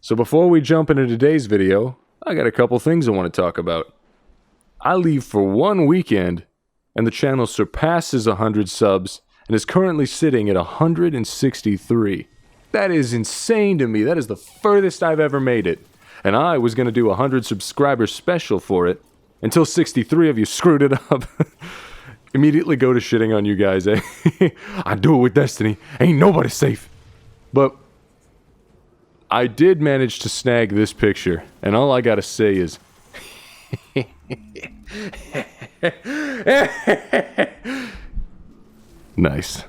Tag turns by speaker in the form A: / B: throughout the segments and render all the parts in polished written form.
A: So before we jump into today's video, I got a couple things I want to talk about. I leave for one weekend, and the channel surpasses 100 subs, and is currently sitting at 163. That is insane to me. That is the furthest I've ever made it. And I was going to do a 100 subscriber special for it, until 63 of you screwed it up. Immediately go to shitting on you guys, eh? I do it with Destiny. Ain't nobody safe. But I did manage to snag this picture, and all I gotta say is... Nice.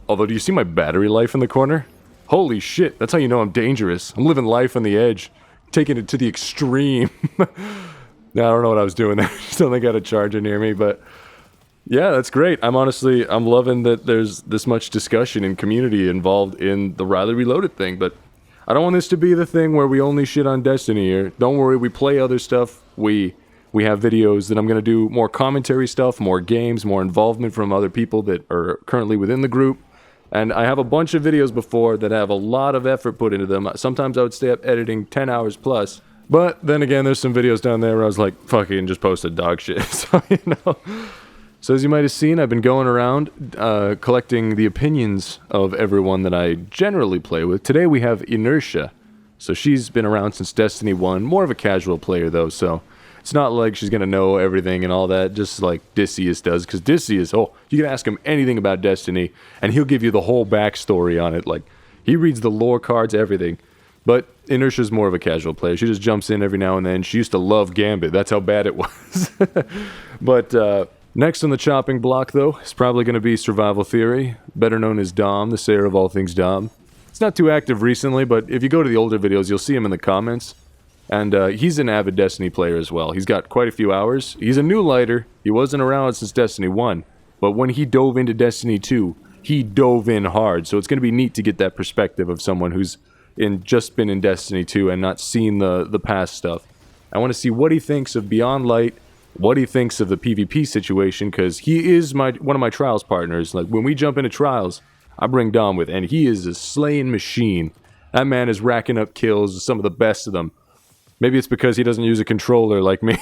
A: Although, do you see my battery life in the corner? Holy shit, that's how you know I'm dangerous. I'm living life on the edge, taking it to the extreme. Now, I don't know what I was doing there. I just don't think I had a charger near me, but... Yeah, that's great. I'm loving that there's this much discussion and community involved in the Riley Reloaded thing, but I don't want this to be the thing where we only shit on Destiny here. Don't worry, we play other stuff. We have videos that I'm going to do more commentary stuff, more games, more involvement from other people that are currently within the group. And I have a bunch of videos before that have a lot of effort put into them. Sometimes I would stay up editing 10 hours plus. But then again, there's some videos down there where I was like, fucking just posted dog shit. So, you know... So as you might have seen, I've been going around collecting the opinions of everyone that I generally play with. Today we have Inertia. So she's been around since Destiny 1, more of a casual player though, so it's not like she's going to know everything and all that, just like Decius does, because Decius, oh, you can ask him anything about Destiny, and he'll give you the whole backstory on it, like, he reads the lore cards, everything. But Inertia's more of a casual player, she just jumps in every now and then. She used to love Gambit, that's how bad it was. But, next on the chopping block, though, is probably going to be Survival Theory, better known as Dom, the sayer of all things Dom. It's not too active recently, but if you go to the older videos, you'll see him in the comments. And he's an avid Destiny player as well. He's got quite a few hours. He's a new lighter. He wasn't around since Destiny 1. But when he dove into Destiny 2, he dove in hard. So it's going to be neat to get that perspective of someone who's just been in Destiny 2 and not seen the past stuff. I want to see what he thinks of Beyond Light, what he thinks of the PvP situation, because he is one of my Trials partners. Like, when we jump into Trials, I bring Dom with, and he is a slaying machine. That man is racking up kills, some of the best of them. Maybe it's because he doesn't use a controller like me.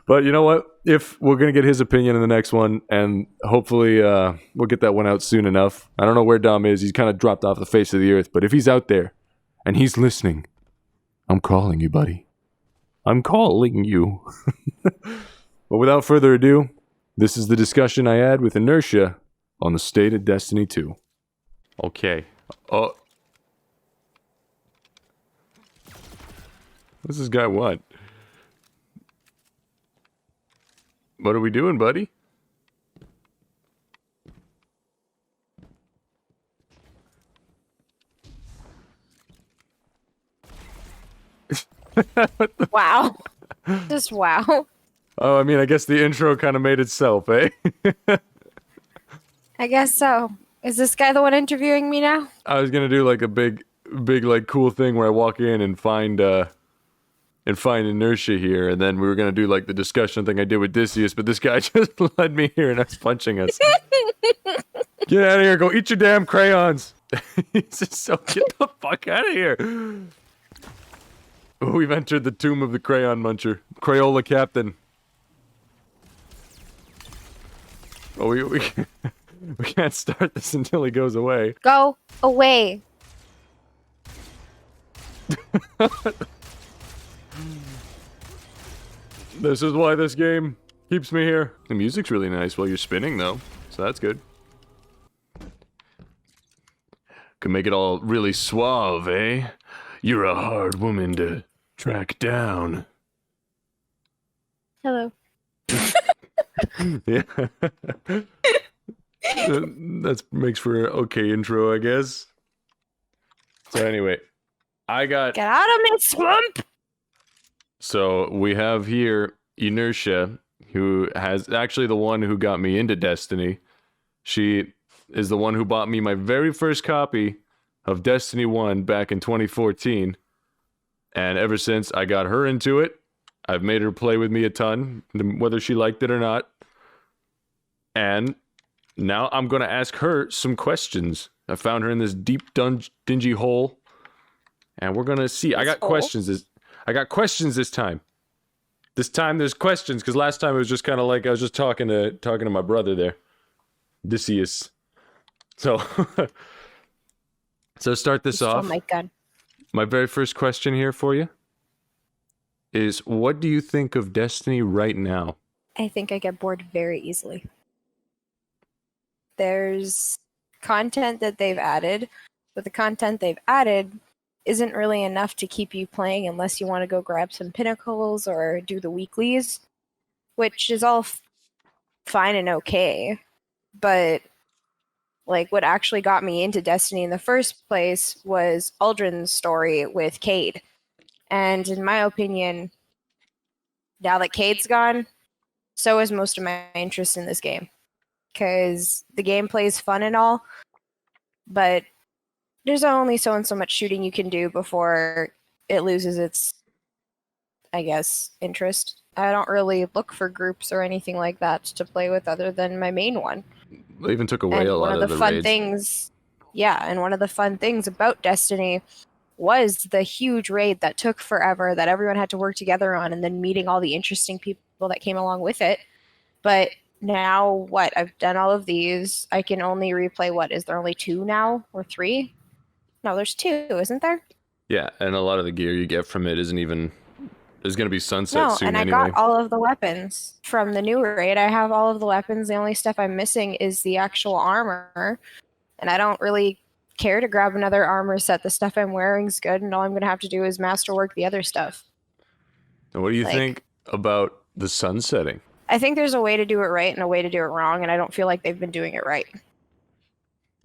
A: But you know what? If we're going to get his opinion in the next one, and hopefully we'll get that one out soon enough. I don't know where Dom is. He's kind of dropped off the face of the earth. But if he's out there, and he's listening, I'm calling you, buddy. I'm calling you. But without further ado, this is the discussion I had with Inertia on the state of Destiny 2. Okay. What's this guy want? What are we doing, buddy?
B: Wow. Just wow.
A: Oh, I mean, I guess the intro kind of made itself, eh?
B: I guess so. Is this guy the one interviewing me now?
A: I was gonna do like a big, like, cool thing where I walk in and find Inertia here, and then we were gonna do like the discussion thing I did with Decius, but this guy just led me here and was punching us. Get out of here! Go eat your damn crayons! He's just so, get the fuck out of here! We've entered the tomb of the crayon muncher, Crayola Captain. Oh, we can't start this until he goes away.
B: Go away.
A: This is why this game keeps me here. The music's really nice while you're spinning, though, so that's good. Can make it all really suave, eh? You're a hard woman to track down.
B: Hello.
A: Yeah. That makes for an okay intro, I guess. So anyway, I got...
B: Get out of my swamp!
A: So we have here Inertia, who has actually the one who got me into Destiny. She is the one who bought me my very first copy of Destiny 1 back in 2014. And ever since I got her into it, I've made her play with me a ton, whether she liked it or not. And now I'm going to ask her some questions. I found her in this deep, dingy hole And we're gonna see. I got questions this time. This time there's questions, because last time it was just kind of like I was just talking to my brother there, Odysseus. So, so start this
B: Stole
A: off.
B: my gun.
A: My very first question here for you is, what do you think of Destiny right now?
B: I think I get bored very easily. There's content that they've added, but the content they've added isn't really enough to keep you playing unless you want to go grab some pinnacles or do the weeklies, which is all fine and okay. But like, what actually got me into Destiny in the first place was Aldrin's story with Cade. And in my opinion, now that Cade's gone, so is most of my interest in this game. Because the gameplay is fun and all, but there's only so and so much shooting you can do before it loses its, I guess, interest. I don't really look for groups or anything like that to play with other than my main one.
A: They even took away
B: And
A: a lot
B: one
A: of
B: of the
A: the
B: fun
A: raids.
B: things, and one of the fun things about Destiny was the huge raid that took forever, that everyone had to work together on, and then meeting all the interesting people that came along with it. But now, I've done all of these. I can only replay, is there only 2 now? Or 3? No, there's 2, isn't there?
A: Yeah, and a lot of the gear you get from it is going to be sunset
B: No,
A: soon
B: and
A: anyway.
B: I got all of the weapons from the new raid. I have all of the weapons. The only stuff I'm missing is the actual armor. And I don't really care to grab another armor set. The stuff I'm wearing's good, and all I'm going to have to do is masterwork the other stuff.
A: And what do you think about the sunsetting?
B: I think there's a way to do it right and a way to do it wrong, and I don't feel like they've been doing it right.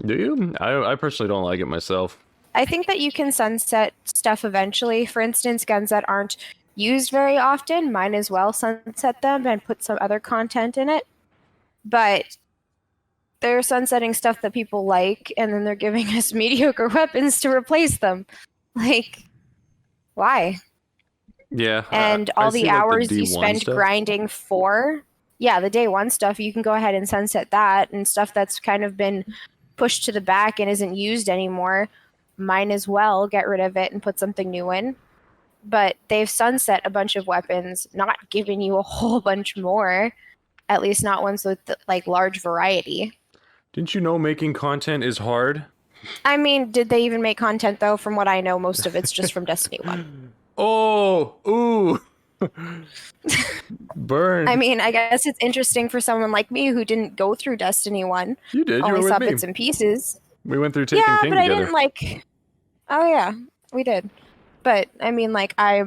A: Do you? I personally don't like it myself.
B: I think that you can sunset stuff eventually. For instance, guns that aren't used very often, might as well sunset them and put some other content in it. But they're sunsetting stuff that people like, and then they're giving us mediocre weapons to replace them. Like, why?
A: Yeah.
B: And
A: I
B: all
A: see,
B: the
A: like,
B: hours you
A: D1
B: spend
A: stuff.
B: grinding for, the day one stuff, you can go ahead and sunset that, and stuff that's kind of been pushed to the back and isn't used anymore, might as well get rid of it and put something new in. But they've sunset a bunch of weapons, not giving you a whole bunch more, at least not ones with large variety.
A: Didn't you know making content is hard?
B: I mean, did they even make content though? From what I know, most of it's just from Destiny 1.
A: Oh, ooh. Burn.
B: I mean, I guess it's interesting for someone like me who didn't go through Destiny 1.
A: You did. You
B: Only
A: were
B: saw
A: with me.
B: bits and pieces.
A: We went through Taken King
B: but
A: together.
B: I didn't Oh yeah, we did. But I mean, I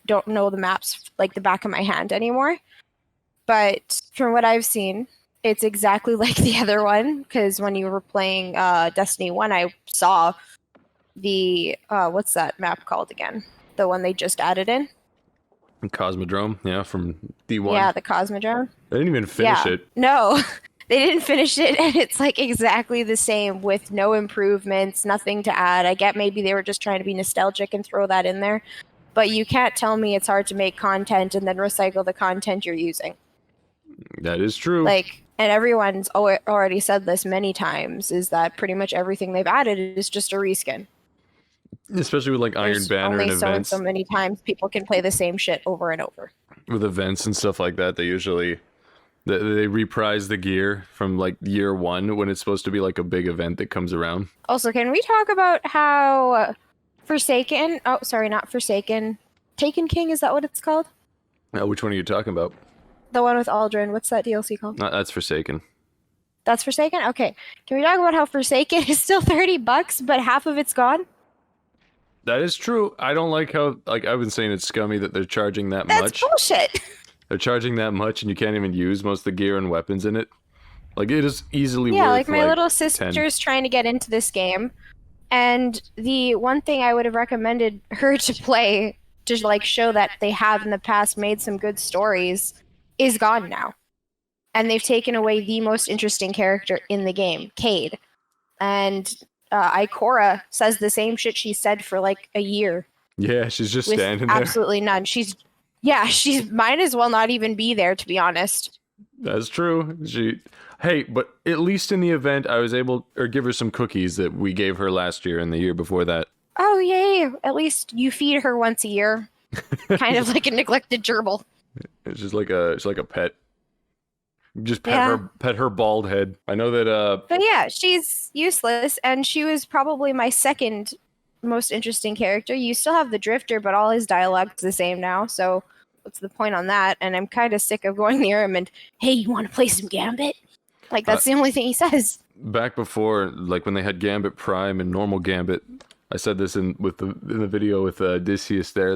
B: don't know the maps like the back of my hand anymore. But from what I've seen, it's exactly like the other one. Because when you were playing Destiny 1, I saw the what's that map called again? The one they just added in.
A: Cosmodrome, yeah, from D1.
B: Yeah, the Cosmodrome.
A: They didn't even finish it.
B: No, they didn't finish it, and it's exactly the same with no improvements, nothing to add. I get maybe they were just trying to be nostalgic and throw that in there, but you can't tell me it's hard to make content and then recycle the content you're using.
A: That is true.
B: And everyone's already said this many times, is that pretty much everything they've added is just a reskin.
A: Especially with Iron Banner
B: only
A: and events.
B: So many times people can play the same shit over and over.
A: With events and stuff like that, they usually they reprise the gear from year 1 when it's supposed to be a big event that comes around.
B: Also, can we talk about how Forsaken? Oh, sorry, not Forsaken. Taken King, is that what it's called?
A: Which one are you talking about?
B: The one with Aldrin. What's that DLC called?
A: That's Forsaken.
B: That's Forsaken? Okay. Can we talk about how Forsaken is still $30, but half of it's gone?
A: That is true. I don't like how, I've been saying it's scummy that they're charging that much.
B: That's bullshit.
A: They're charging that much and you can't even use most of the gear and weapons in it. It is easily worth,
B: Yeah, my little
A: 10.
B: sister's trying to get into this game, and the one thing I would have recommended her to play to show that they have in the past made some good stories is gone now. And they've taken away the most interesting character in the game, Cade. And Ikora says the same shit she said for a year.
A: Yeah, she's just
B: with
A: standing there.
B: Absolutely none. She's might as well not even be there, to be honest.
A: That's true. Hey, but at least in the event, I was able, or give her some cookies that we gave her last year and the year before that.
B: Oh, yay! At least you feed her once a year, kind of like a neglected gerbil.
A: It's like a pet. Just
B: Yeah.
A: pet her bald head. I know that
B: But yeah, she's useless, and she was probably my second most interesting character. You still have the Drifter, but all his dialogue's the same now, so what's the point on that? And I'm kind of sick of going near him and, hey, you want to play some Gambit? Like,
A: uh
B: that's the only thing he says.
A: back before, like when they had Gambit Prime and normal Gambit, I said this in the video with Odysseus there,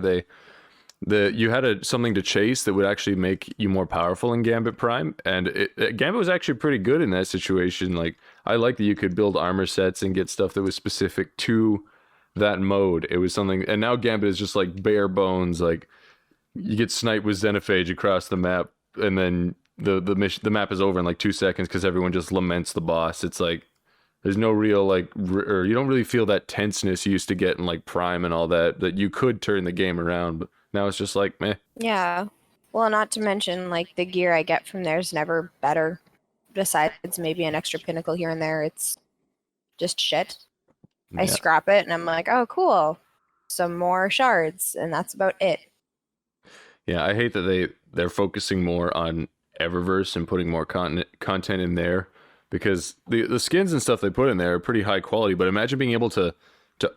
A: you had something to chase that would actually make you more powerful in Gambit Prime, and Gambit was actually pretty good in that situation. Like I like that you could build armor sets and get stuff that was specific to that mode. It was something, and now Gambit is just like bare bones. Like you get sniped with Xenophage across the map, and then the map is over in like 2 seconds because everyone just laments the boss. It's like there's no real like, or you don't really feel that tenseness you used to get in like Prime and all that. That you could turn the game around, but now it's just like meh.
B: Yeah. Well, not to mention, like, the gear I get from there is never better. Besides maybe an extra pinnacle here and there, it's just shit. I
A: Yeah,
B: scrap it and I'm like, oh, cool. Some more shards, and that's about it.
A: yeah. I hate that they're focusing more on Eververse and putting more content in there because the skins and stuff they put in there are pretty high quality. But imagine being able to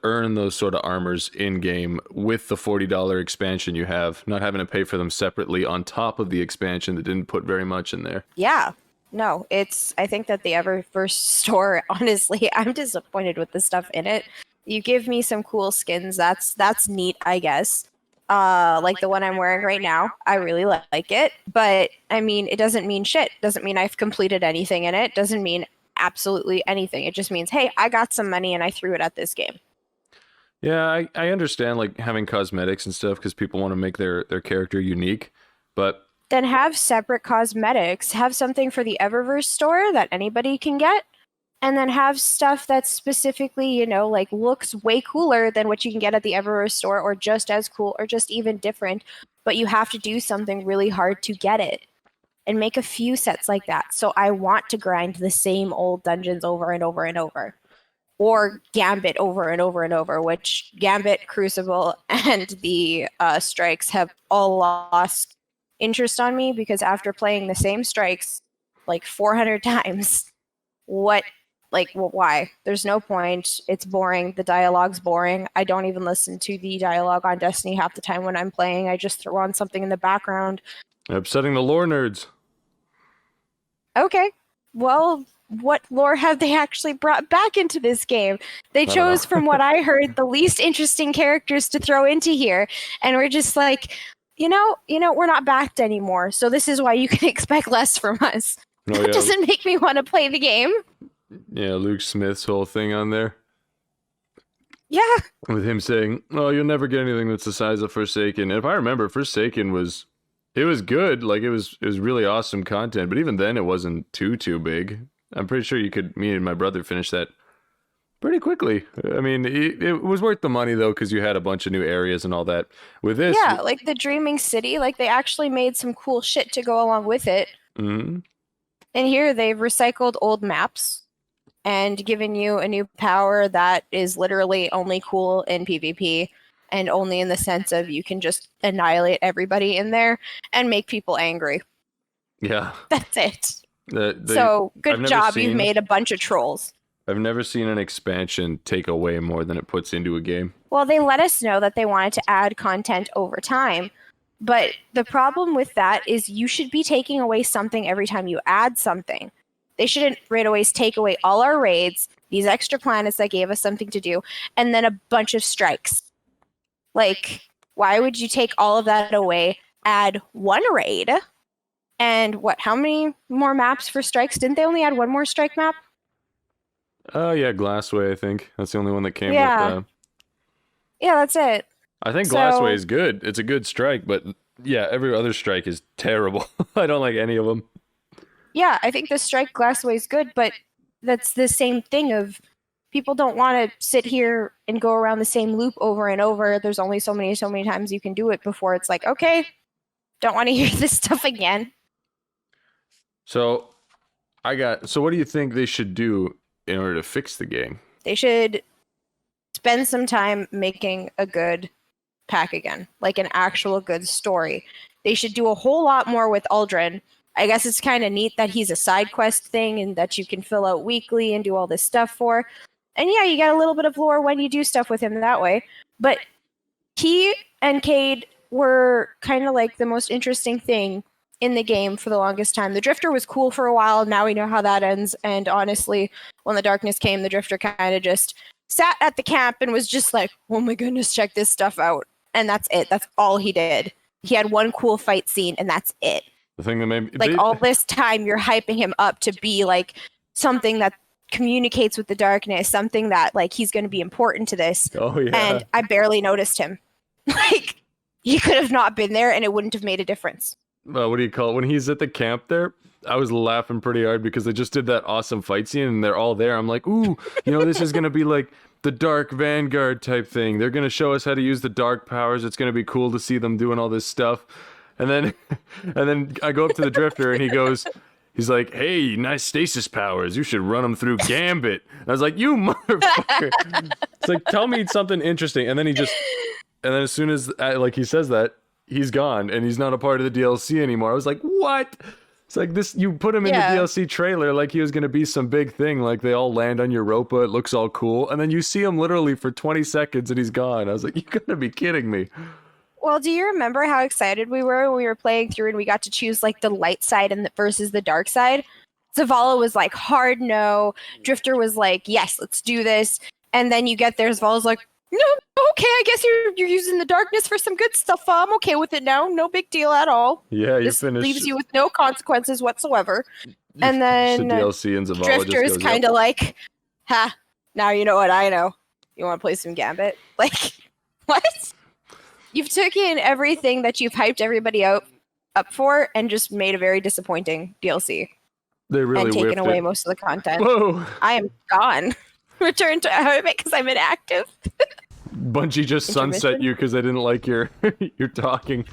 A: earn those sort of armors in game with the $40 expansion you have, not having to pay for them separately on top of the expansion that didn't put very much in there.
B: Yeah. No, I think that the Eververse store, honestly, I'm disappointed with the stuff in it. You give me some cool skins, that's neat, I guess. Like the one I'm wearing right now, I really like it, but I mean, it doesn't mean shit. Doesn't mean I've completed anything in it. Doesn't mean absolutely anything. It just means, hey, I got some money and I threw it at this game.
A: Yeah, I understand like having cosmetics and stuff because people want to make their character unique, but
B: Then have separate cosmetics, have something for the Eververse store that anybody can get, and then have stuff that's specifically, like looks way cooler than what you can get at the Eververse store, or just as cool, or just even different, but you have to do something really hard to get it. And make a few sets like that. So I want to grind the same old dungeons over and over and over. Or Gambit over and over and over, which Gambit, Crucible, and the strikes have all lost interest on me because after playing the same strikes like 400 times, what, why? There's no point. It's boring. The dialogue's boring. I don't even listen to the dialogue on Destiny half the time when I'm playing. I just throw on something in the background.
A: upsetting the lore nerds.
B: Okay. Well, what lore have they actually brought back into this game? They
A: I don't
B: chose, from
A: know.
B: what I heard, the least interesting characters to throw into here, and we're just like, we're not backed anymore, so this is why you can expect less from us.
A: Oh
B: That
A: yeah,
B: doesn't make me want to play the game.
A: yeah, Luke Smith's whole thing on there
B: Yeah,
A: with him saying, "Oh, you'll never get anything that's the size of Forsaken." And if I remember, Forsaken was it was good, like it was really awesome content, but even then it wasn't too big. I'm pretty sure me and my brother finished that pretty quickly. I mean, it was worth the money though because you had a bunch of new areas and all that. With this,
B: yeah, like the Dreaming City, like they actually made some cool shit to go along with it.
A: mhm.
B: And here they've recycled old maps and given you a new power that is literally only cool in PvP and only in the sense of you can just annihilate everybody in there and make people angry.
A: Yeah,
B: That's it.
A: they
B: So,
A: I've
B: good
A: never
B: job. You've
A: seen
B: made a bunch of trolls.
A: I've never seen an expansion take away more than it puts into a game.
B: Well, they let us know that they wanted to add content over time. But the problem with that is you should be taking away something every time you add something. They shouldn't right away take away all our raids, these extra planets that gave us something to do, and then a bunch of strikes. Like, why would you take all of that away, add one raid, and how many more maps for strikes? Didn't they only add one more strike map?
A: Oh yeah, Glassway. I think that's the only one that came with.
B: Yeah. Yeah, that's it.
A: I think Glassway
B: So,
A: is good. It's a good strike, but yeah, every other strike is terrible. I don't like any of them.
B: yeah, I think the strike glassway is good, but that's the same thing of people don't want to sit here and go around the same loop over and over. There's only so many times you can do it before it's like, okay, don't want to hear this stuff again.
A: So So what do you think they should do in order to fix the game?
B: They should spend some time making a good pack again, like an actual good story. They should do a whole lot more with Aldrin. I guess it's kind of neat that he's a side quest thing and that you can fill out weekly and do all this stuff for. And yeah, you get a little bit of lore when you do stuff with him that way. But he and Cade were kind of like the most interesting thing in the game for the longest time. The Drifter was cool for a while. Now we know how that ends. And honestly, when the darkness came, the Drifter kind of just sat at the camp and was just like, oh my goodness, check this stuff out. And that's it. That's all he did. He had one cool fight scene, and that's it.
A: The thing that made
B: like all this time, you're hyping him up to be like something that communicates with the darkness, something that like he's going to be important to this.
A: Oh yeah.
B: And I barely noticed him. Like he could have not been there, and it wouldn't have made a difference.
A: What do you call it? When he's at the camp there, I was laughing pretty hard because they just did that awesome fight scene, and they're all there. I'm like, ooh, this is gonna be like the Dark Vanguard type thing. They're gonna show us how to use the dark powers. It's gonna be cool to see them doing all this stuff. And then I go up to the Drifter, and he's like, hey, nice stasis powers. You should run them through Gambit. And I was like, you motherfucker. It's like, tell me something interesting. And then as soon as he says that, he's gone, and he's not a part of the DLC anymore. I was like, what? It's like this, you put him in the DLC trailer like he was going to be some big thing, like they all land on Europa, it looks all cool, and then you see him literally for 20 seconds and he's gone. I was like, you gotta be kidding me.
B: Well, do you remember how excited we were when we were playing through and we got to choose like the light side and versus the dark side? Zavala was like, hard no. Drifter was like, yes, let's do this. And then you get there, Zavala's like, no, okay, I guess you're using the darkness for some good stuff. I'm okay with it now. No big deal at all.
A: Yeah, you
B: this
A: finished.
B: Leaves you with no consequences whatsoever. And then
A: the DLC and Zavala
B: Drifter's kind of like, ha, now you know what I know. You want to play some Gambit? Like, what? You've taken everything that you've hyped everybody up for and just made a very disappointing DLC.
A: They really
B: and taken away
A: it.
B: most of the content.
A: Whoa!
B: I am gone. Return to home because I'm inactive.
A: Bungie just sunset you because they didn't like your talking.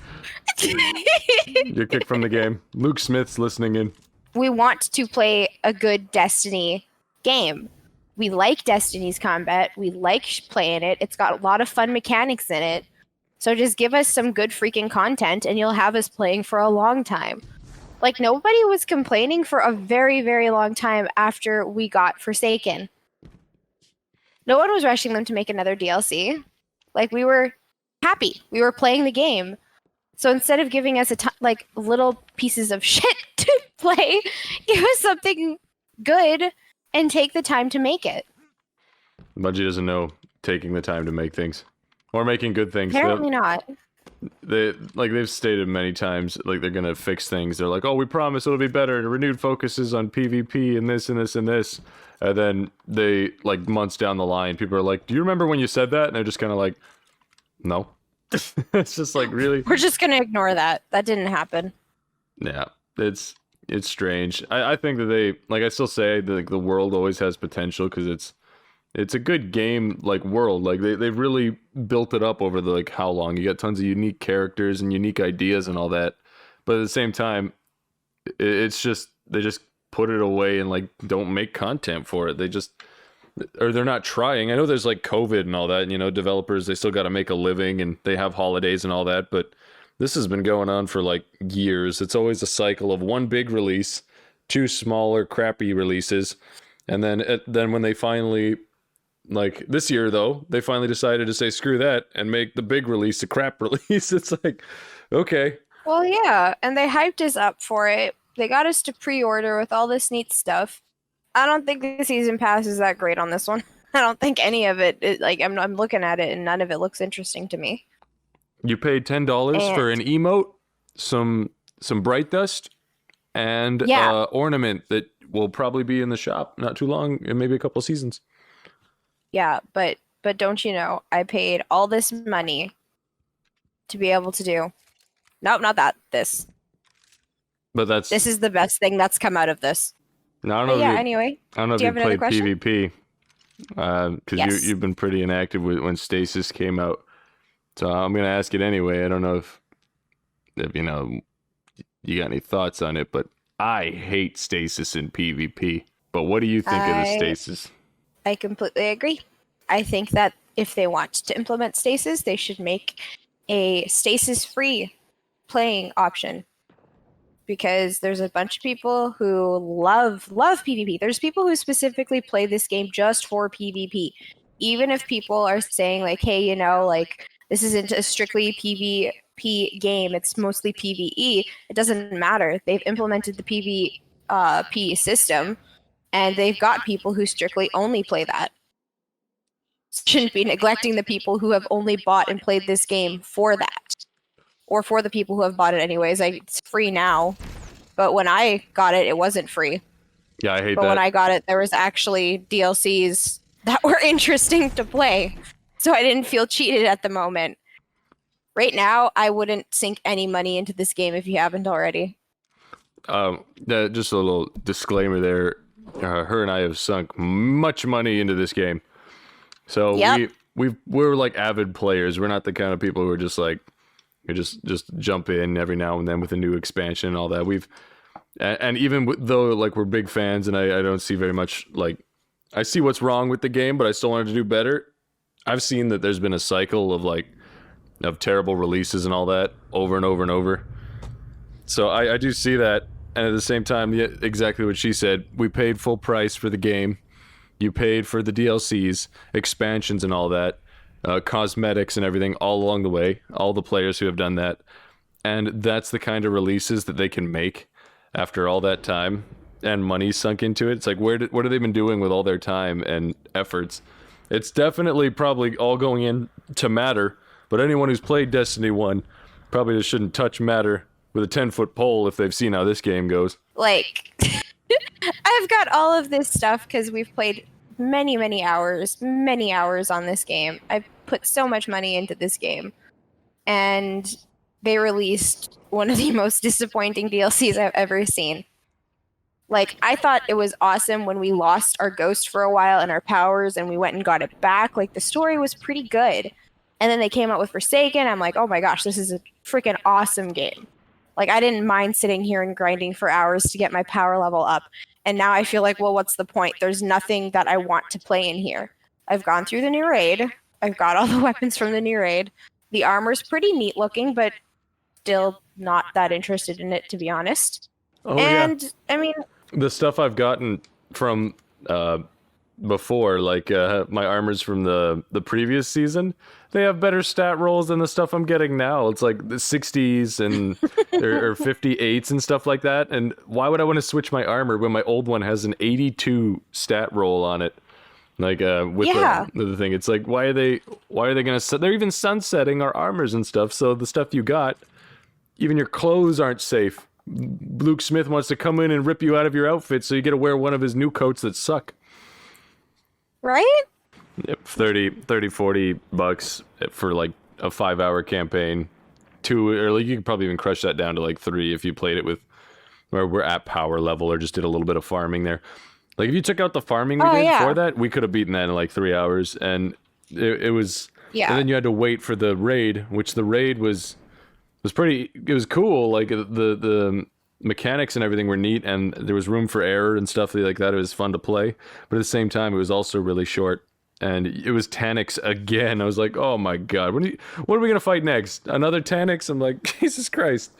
A: You're kicked from the game. Luke Smith's listening in.
B: We want to play a good Destiny game. We like Destiny's combat. We like playing it. It's got a lot of fun mechanics in it. So just give us some good freaking content and you'll have us playing for a long time. Like, nobody was complaining for a very, very long time after we got Forsaken. No one was rushing them to make another DLC. Like, we were happy. We were playing the game. So instead of giving us little pieces of shit to play, give us something good and take the time to make it.
A: Bungie doesn't know taking the time to make things. Or making good things.
B: Apparently not.
A: They've stated many times, like, they're gonna fix things. They're like, oh, we promise it'll be better. And renewed focuses on PvP and this and this and this. And then they, like, months down the line, people are like, do you remember when you said that? And they're just kind of like, no. It's just like, really?
B: We're just gonna ignore that. That didn't happen.
A: Yeah, it's strange. I think that they, like, I still say that the world always has potential because it's a good game, like, world. Like, they've really built it up over the, like, how long. You got tons of unique characters and unique ideas and all that. But at the same time, it's just, they just put it away and, like, don't make content for it. They're not trying. I know there's, like, COVID and all that, and, developers, they still got to make a living and they have holidays and all that. But this has been going on for, like, years. It's always a cycle of one big release, two smaller, crappy releases. And then when they finally... Like, this year, though, they finally decided to say, screw that, and make the big release a crap release. It's like, okay.
B: Well, yeah, and they hyped us up for it. They got us to pre-order with all this neat stuff. I don't think the season pass is that great on this one. I don't think any of it, I'm looking at it, and none of it looks interesting to me.
A: You paid $10 for an emote, some Bright Dust, and ornament that will probably be in the shop not too long, maybe a couple seasons.
B: Yeah, but don't you know, I paid all this money to be able to do... Nope, not that. This.
A: But
B: this is the best thing that's come out of this.
A: No, I don't know.
B: Anyway.
A: I don't know if you played PvP. Because you've been pretty inactive when Stasis came out. So I'm going to ask it anyway. I don't know if you got any thoughts on it, but I hate Stasis in PvP. But what do you think of the Stasis?
B: I completely agree. I think that if they want to implement stasis, they should make a stasis-free playing option, because there's a bunch of people who love PvP. There's people who specifically play this game just for PvP. Even if people are saying like, hey, you know, like this isn't a strictly PvP game, it's mostly PvE, it doesn't matter. They've implemented the PvP system, and they've got people who strictly only play that. Shouldn't be neglecting the people who have only bought and played this game for that. Or for the people who have bought it anyways. It's free now. But when I got it, it wasn't free.
A: Yeah, I hate
B: But
A: that.
B: when I got it, there was actually DLCs that were interesting to play. So I didn't feel cheated at the moment. Right now, I wouldn't sink any money into this game if you haven't already.
A: Just a little disclaimer there. Her and I have sunk much money into this game. So
B: Yep.
A: we're like avid players. We're not the kind of people who are just like, you just jump in every now and then with a new expansion and all that. And even though like we're big fans, and I don't see very much, like, I see what's wrong with the game, but I still wanted to do better. I've seen that there's been a cycle of terrible releases and all that over and over and over. So I do see that, and at the same time, yeah, exactly what she said. We paid full price for the game. You paid for the DLCs, expansions, and all that. Cosmetics and everything all along the way, all the players who have done that, and that's the kind of releases that they can make after all that time and money sunk into it. It's like, what have they been doing with all their time and efforts? It's definitely probably all going in to Matter, but anyone who's played Destiny 1 probably just shouldn't touch Matter with a 10-foot pole if they've seen how this game goes.
B: Like, I've got all of this stuff because we've played many hours on this game. I've put so much money into this game, and they released one of the most disappointing DLCs I've ever seen. Like, I thought it was awesome when we lost our ghost for a while and our powers, and we went and got it back. Like, the story was pretty good. And then they came out with Forsaken. I'm like, oh my gosh, this is a freaking awesome game. Like, I didn't mind sitting here and grinding for hours to get my power level up. And now I feel like, well, what's the point? There's nothing that I want to play in here. I've gone through the new raid. I've got all the weapons from the new raid. The armor's pretty neat looking, but still not that interested in it, to be honest.
A: Oh,
B: and,
A: yeah.
B: I mean...
A: The stuff I've gotten from before, like my armors from the previous season, they have better stat rolls than the stuff I'm getting now. It's like the 60s and or 58s and stuff like that. And why would I want to switch my armor when my old one has an 82 stat roll on it? Like with the thing, it's like, why are they gonna? They're even sunsetting our armors and stuff. So the stuff you got, even your clothes aren't safe. Luke Smith wants to come in and rip you out of your outfit, so you get to wear one of his new coats that suck.
B: Right?
A: Yep, 30, 40 bucks for like a 5-hour campaign. Or like, you could probably even crush that down to like 3 if you played it with, where we're at power level or just did a little bit of farming there. Like, if you took out the farming we did for that, we could have beaten that in like 3 hours, and it was.
B: Yeah.
A: And then you had to wait for the raid, which the raid was pretty. It was cool. Like the mechanics and everything were neat, and there was room for error and stuff like that. It was fun to play, but at the same time, it was also really short. And it was Taniks again. I was like, oh my god, what are we gonna fight next? Another Taniks? I'm like, Jesus Christ.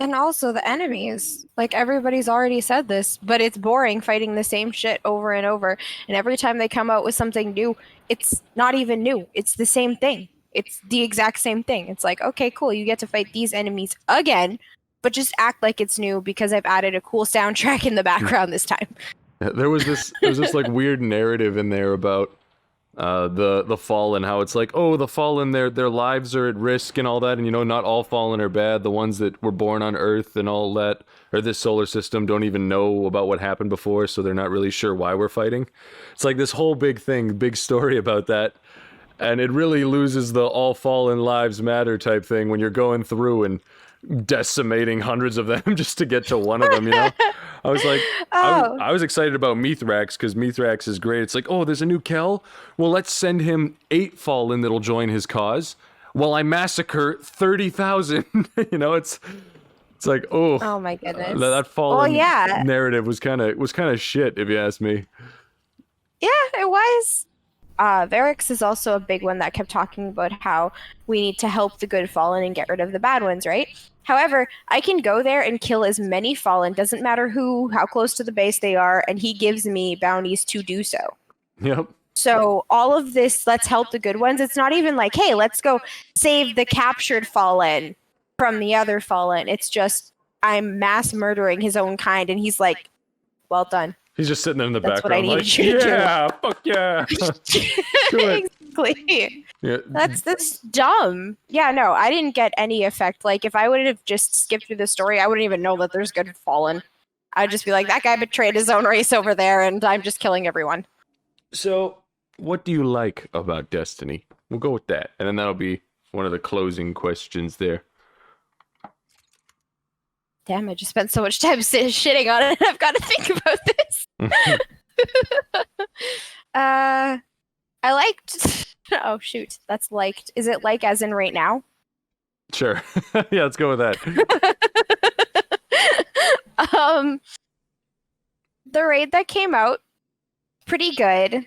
B: And also the enemies. Like, everybody's already said this, but it's boring fighting the same shit over and over. And every time they come out with something new, it's not even new. It's the same thing. It's the exact same thing. It's like, okay, cool, you get to fight these enemies again, but just act like it's new because I've added a cool soundtrack in the background this time.
A: There was this like weird narrative in there about the Fallen, how it's like, oh, the Fallen, their lives are at risk and all that, and not all Fallen are bad. The ones that were born on Earth and all that, or this solar system, don't even know about what happened before, so they're not really sure why we're fighting. It's like this whole big story about that, and it really loses the all Fallen lives matter type thing when you're going through and decimating hundreds of them just to get to one of them, I was like, I was excited about Mithrax because Mithrax is great. It's like, oh, there's a new Kel? Well, let's send him 8 Fallen that'll join his cause while I massacre 30,000. It's like, oh
B: my goodness.
A: That Fallen narrative was kind of shit, if you ask me.
B: Yeah, it was. Varix is also a big one that kept talking about how we need to help the good fallen and get rid of the bad ones, right? However, I can go there and kill as many fallen, doesn't matter how close to the base they are, and he gives me bounties to do so.
A: Yep.
B: So all of this, let's help the good ones. It's not even like, hey, let's go save the captured fallen from the other fallen. It's just, I'm mass murdering his own kind, and he's like, well done.
A: He's just sitting there in the
B: That's what I
A: background, like,
B: needed you to do.
A: yeah, fuck yeah. Do it.
B: Exactly.
A: Yeah.
B: That's dumb. Yeah, no, I didn't get any effect. Like, if I would have just skipped through the story, I wouldn't even know that there's good fallen. I'd just be like, that guy betrayed his own race over there, and I'm just killing everyone.
A: So, what do you like about Destiny? We'll go with that, and then that'll be one of the closing questions there.
B: Damn, I just spent so much time shitting on it. I've got to think about this. I liked. Oh shoot, that's liked. Is it like as in right now?
A: Sure. Yeah, let's go with that.
B: The raid that came out, pretty good.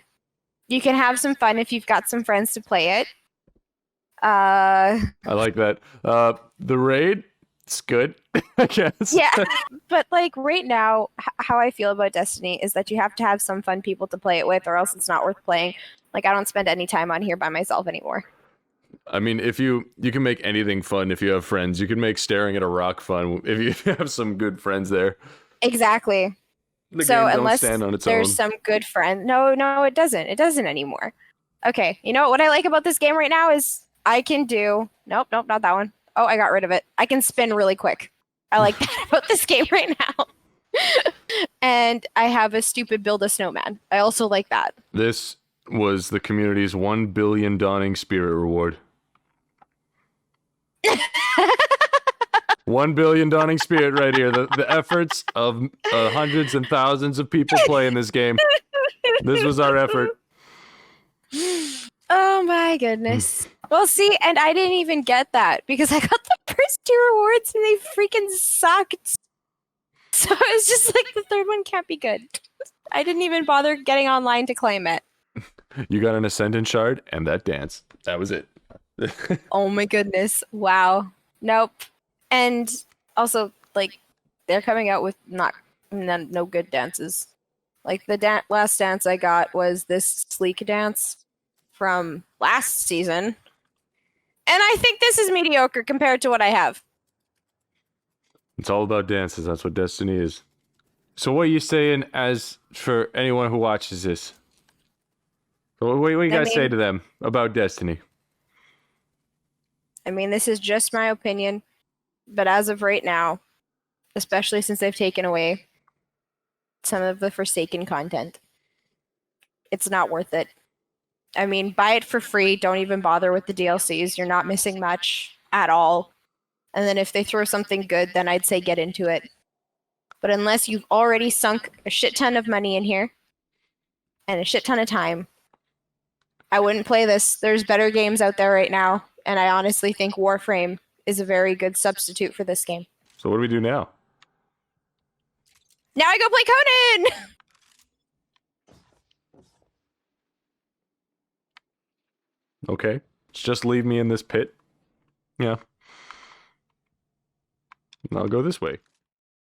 B: You can have some fun if you've got some friends to play it.
A: I like that. The raid, it's good, I guess.
B: Yeah, but like right now, how I feel about Destiny is that you have to have some fun people to play it with, or else it's not worth playing. Like I don't spend any time on here by myself anymore.
A: I mean, if you can make anything fun if you have friends. You can make staring at a rock fun if you have some good friends there.
B: Exactly.
A: The
B: So
A: game don't
B: unless
A: stand on its
B: there's
A: own.
B: some good friend, no, it doesn't. It doesn't anymore. Okay, you know what I like about this game right now is I can do. Nope, not that one. Oh, I got rid of it. I can spin really quick. I like that about this game right now. And I have a stupid build a snowman. I also like that.
A: This was the community's 1 billion Dawning Spirit reward. 1 billion Dawning Spirit right here. The efforts of hundreds and thousands of people playing this game. This was our effort.
B: Oh my goodness. Well, see, and I didn't even get that because I got the first 2 rewards and they freaking sucked. So it was just like the third one can't be good. I didn't even bother getting online to claim it.
A: You got an Ascendant Shard and that dance. That was it.
B: Oh my goodness. Wow. Nope. And also, like, they're coming out with no good dances. Like, the last dance I got was this sleek dance from last season. And I think this is mediocre compared to what I have.
A: It's all about dances. That's what Destiny is. So what are you saying as for anyone who watches this? So what do you guys say to them about Destiny?
B: I mean, this is just my opinion. But as of right now, especially since they've taken away some of the Forsaken content, it's not worth it. I mean, buy it for free. Don't even bother with the DLCs. You're not missing much at all. And then if they throw something good, then I'd say get into it. But unless you've already sunk a shit ton of money in here and a shit ton of time, I wouldn't play this. There's better games out there right now. And I honestly think Warframe is a very good substitute for this game.
A: So what do we do now?
B: Now I go play Conan!
A: Okay. Just leave me in this pit. Yeah. And I'll go this way.